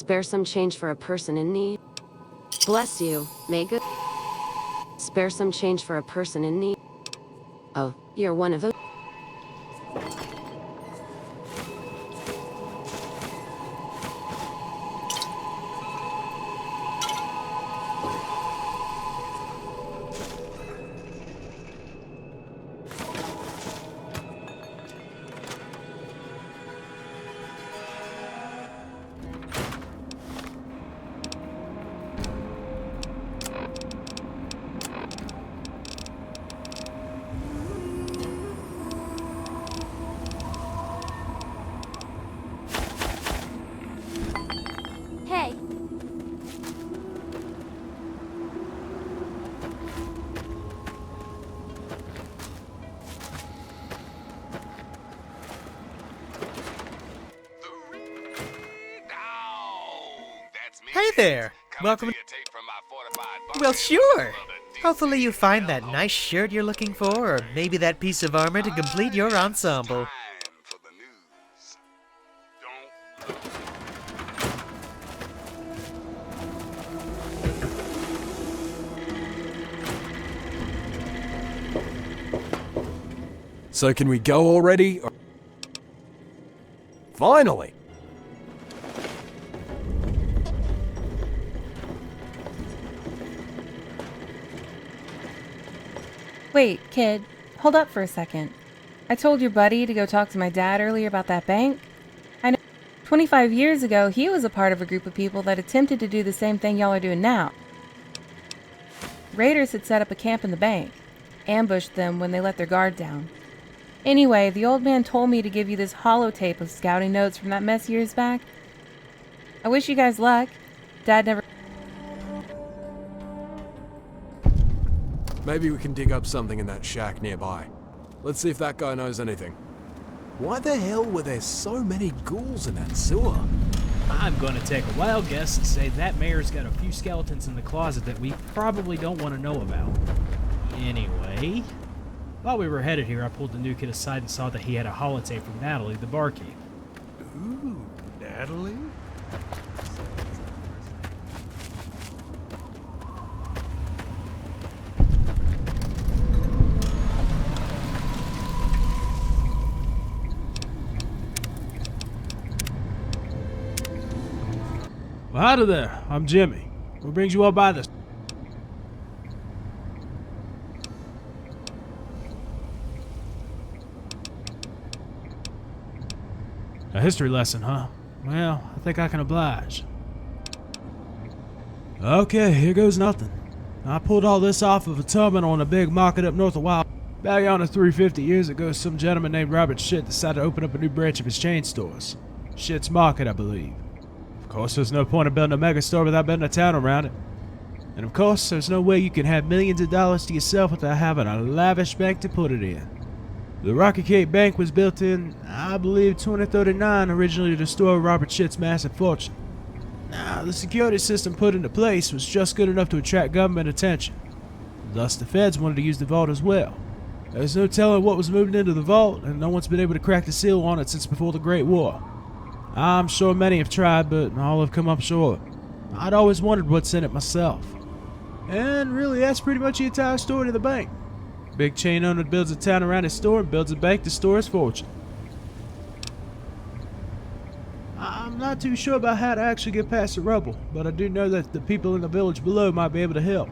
Spare some change for a person in need. Bless you, Mega. Spare some change for a person in need. Oh, you're one of those. Hey. Hey there! Welcome. Well, sure! Hopefully you find that nice shirt you're looking for, or maybe that piece of armor to complete your ensemble. So can we go already? Finally! Wait, kid, hold up for a second. I told your buddy to go talk to my dad earlier about that bank. I know 25 years ago, he was a part of a group of people that attempted to do the same thing y'all are doing now. Raiders had set up a camp in the bank, ambushed them when they let their guard down. Anyway, the old man told me to give you this holotape of scouting notes from that mess years back. I wish you guys luck. Dad never... Maybe we can dig up something in that shack nearby. Let's see if that guy knows anything. Why the hell were there so many ghouls in that sewer? I'm gonna take a wild guess and say that mayor's got a few skeletons in the closet that we probably don't want to know about. Anyway, while we were headed here, I pulled the new kid aside and saw that he had a holotape from Natalie, the barkeep. Ooh, Natalie? Well, howdy there. I'm Jimmy. What brings you up by this? A history lesson, huh? Well, I think I can oblige. Okay, here goes nothing. I pulled all this off of a terminal in a big market up north of Wild. Back on the 350 years ago, some gentleman named Robert Shit decided to open up a new branch of his chain stores. Shit's Market, I believe. Of course, there's no point in building a mega store without building a town around it. And of course, there's no way you can have millions of dollars to yourself without having a lavish bank to put it in. The Rocky Cape Bank was built in, I believe, 2039, originally to store Robert Shit's massive fortune. Now, the security system put into place was just good enough to attract government attention. Thus, the feds wanted to use the vault as well. There's no telling what was moving into the vault, and no one's been able to crack the seal on it since before the Great War. I'm sure many have tried, but all have come up short. I'd always wondered what's in it myself. And really, that's pretty much the entire story of the bank. Big chain owner builds a town around his store and builds a bank to store his fortune. I'm not too sure about how to actually get past the rubble, but I do know that the people in the village below might be able to help.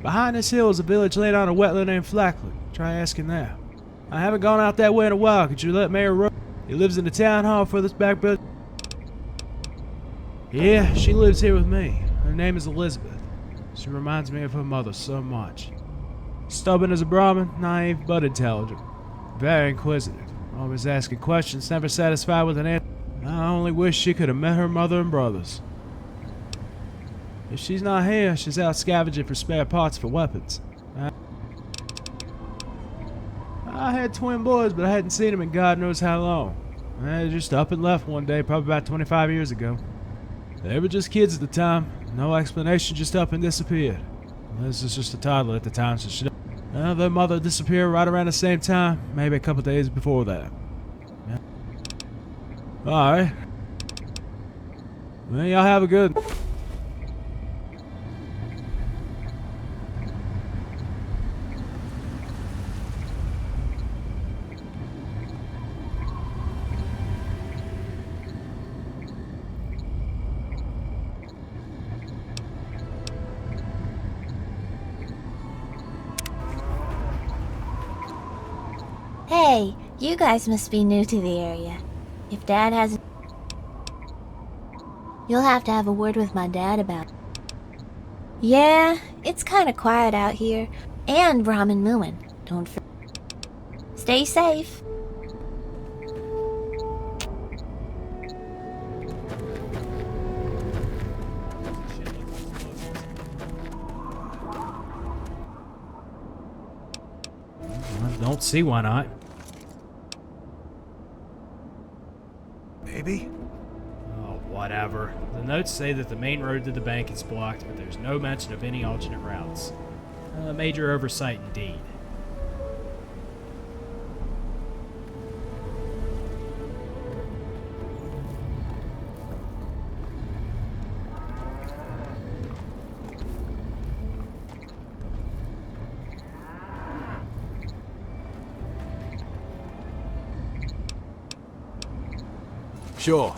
Behind this hill is a village laid on a wetland named Flacklet. Try asking there. I haven't gone out that way in a while. Could you let Mayor Rose? He lives in the town hall for this back building. Yeah, she lives here with me. Her name is Elizabeth. She reminds me of her mother so much. Stubborn as a Brahmin, naive but intelligent. Very inquisitive. Always asking questions, never satisfied with an answer. I only wish she could have met her mother and brothers. If she's not here, she's out scavenging for spare parts for weapons. I had twin boys, but I hadn't seen them in God knows how long. They just up and left one day, probably about 25 years ago. They were just kids at the time. No explanation, just up and disappeared. This is just a toddler at the time, so she... their mother disappeared right around the same time, maybe a couple days before that. Yeah. Alright. Well, y'all have a good. Hey, you guys must be new to the area. If Dad hasn't... You'll have to have a word with my dad about it. Yeah, it's kinda quiet out here. And Brahmin Moomin. Don't forget. Stay safe. I don't see why not. Maybe? Oh, whatever. The notes say that the main road to the bank is blocked, but there's no mention of any alternate routes. A major oversight indeed. Sure.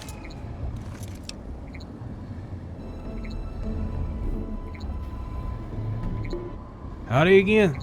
Howdy again.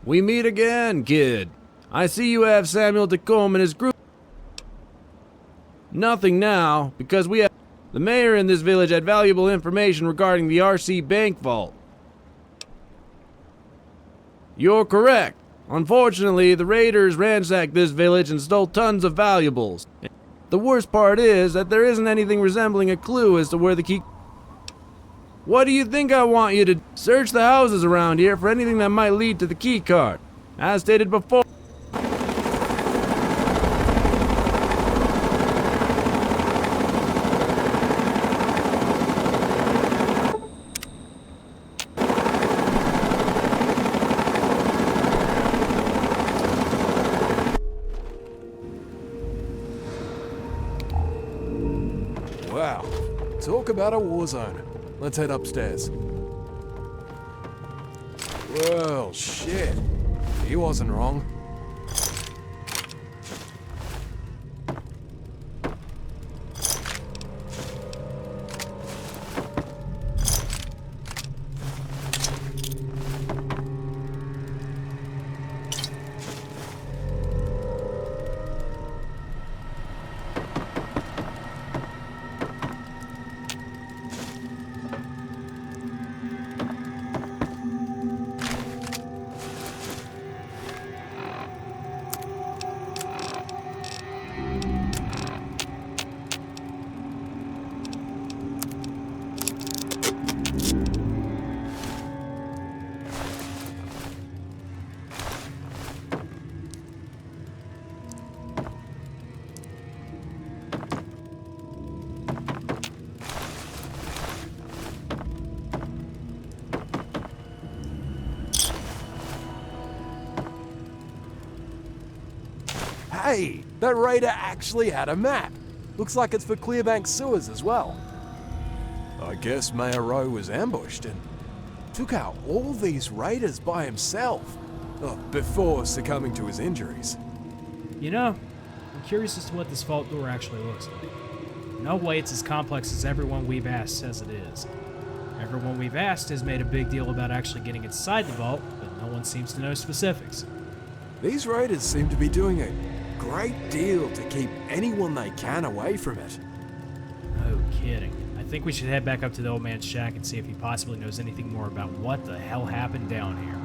We meet again, kid. I see you have Samuel Tacombe and his group. Nothing now, because we have... The mayor in this village had valuable information regarding the RC bank vault. You're correct. Unfortunately, the raiders ransacked this village and stole tons of valuables. The worst part is that there isn't anything resembling a clue as to where the key... What do you think I want you to... Search the houses around here for anything that might lead to the key card. As stated before... Wow. Talk about a war zone. Let's head upstairs. Well, shit. He wasn't wrong. Hey, that raider actually had a map. Looks like it's for Clearbank sewers as well. I guess Mayor Rowe was ambushed and took out all these raiders by himself, before succumbing to his injuries. You know, I'm curious as to what this vault door actually looks like. No way it's as complex as everyone we've asked says it is. Everyone we've asked has made a big deal about actually getting inside the vault, but no one seems to know specifics. These raiders seem to be doing a great deal to keep anyone they can away from it. No kidding. I think we should head back up to the old man's shack and see if he possibly knows anything more about what the hell happened down here.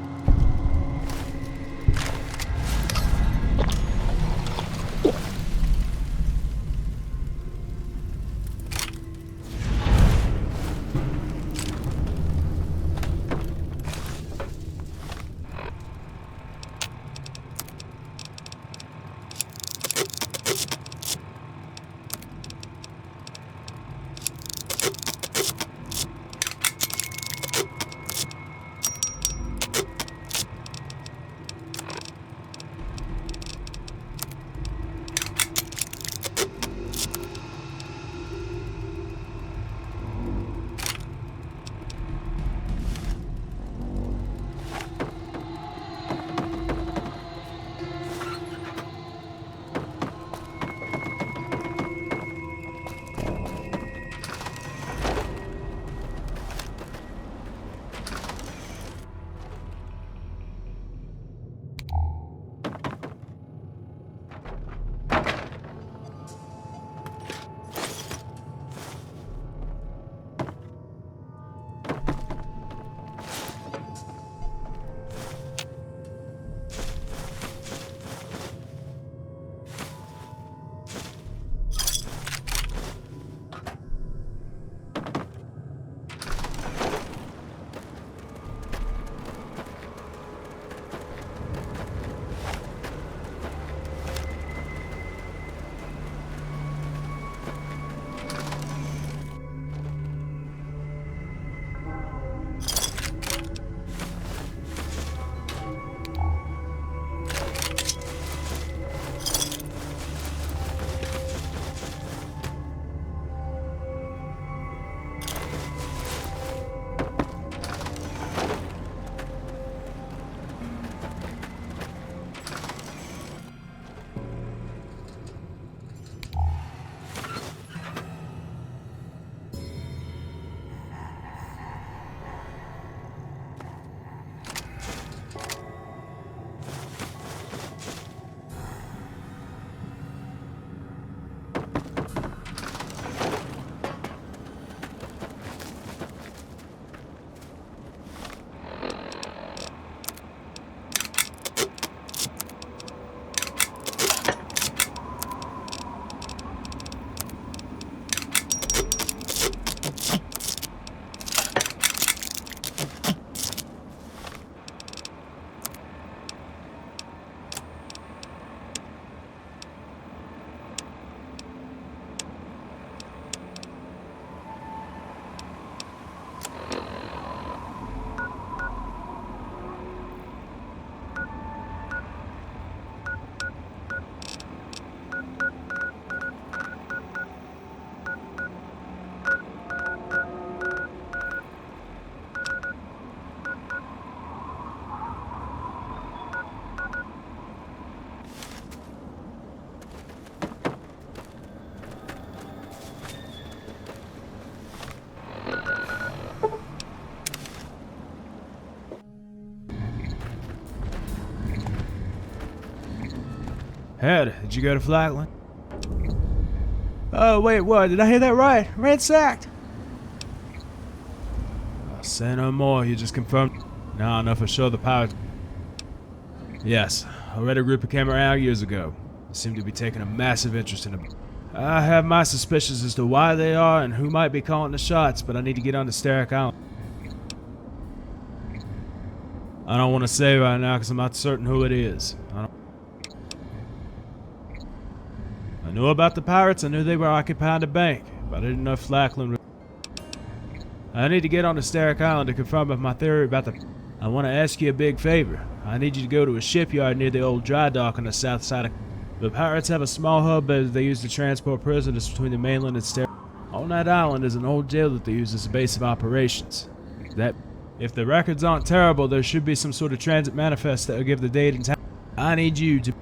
Head, did you go to Flatland? Oh, wait, what? Did I hear that right? Ransacked! I'll say no more, you just confirmed. Now I know for sure the pirates. Yes, I read a group of came around years ago. They seem to be taking a massive interest in them. I have my suspicions as to why they are and who might be calling the shots, but I need to get on to Starrick Island. I don't want to say right now because I'm not certain who it is. I knew about the pirates, I knew they were occupying the bank, but I didn't know Flackland. I need to get on to Starrick Island to confirm if my theory about the... I want to ask you a big favor. I need you to go to a shipyard near the old dry dock on the south side of... The pirates have a small hub that they use to transport prisoners between the mainland and Starrick. On that island is an old jail that they use as a base of operations. That, if the records aren't terrible, there should be some sort of transit manifest that will give the date and time. I need you to...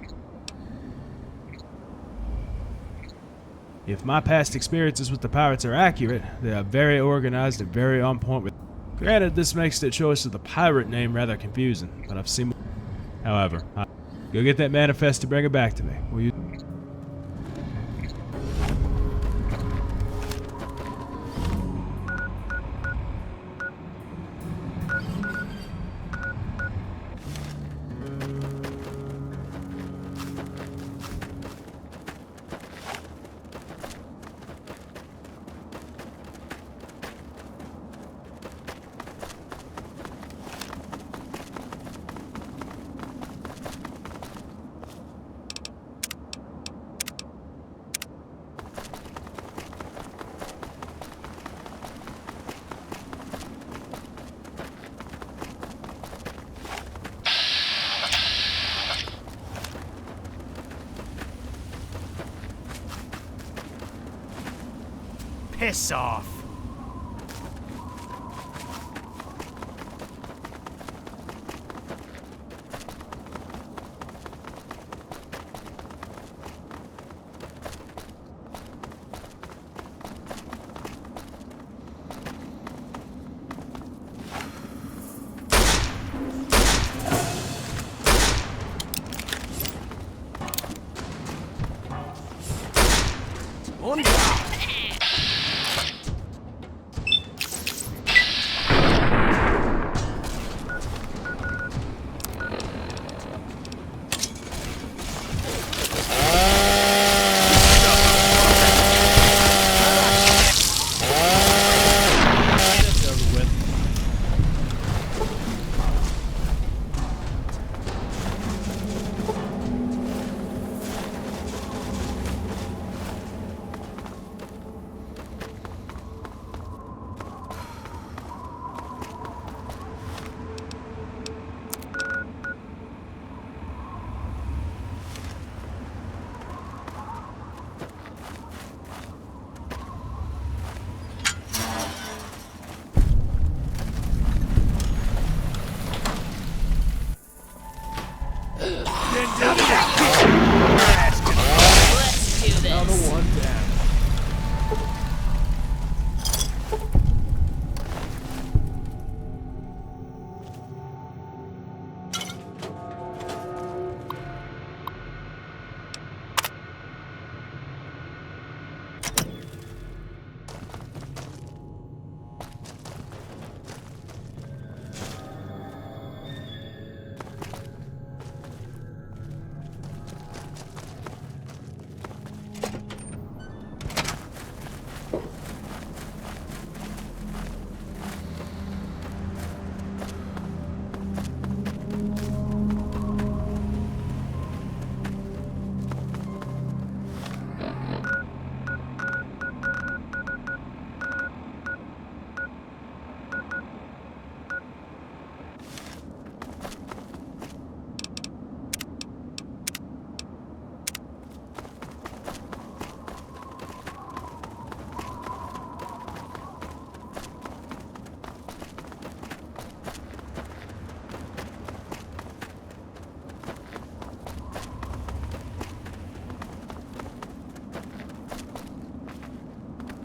If my past experiences with the pirates are accurate, they are very organized and very on point with... Granted, this makes the choice of the pirate name rather confusing, but I've seen... However, go get that manifest to bring it back to me, will you? Piss off. On down.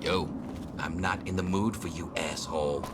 Yo, I'm not in the mood for you, asshole.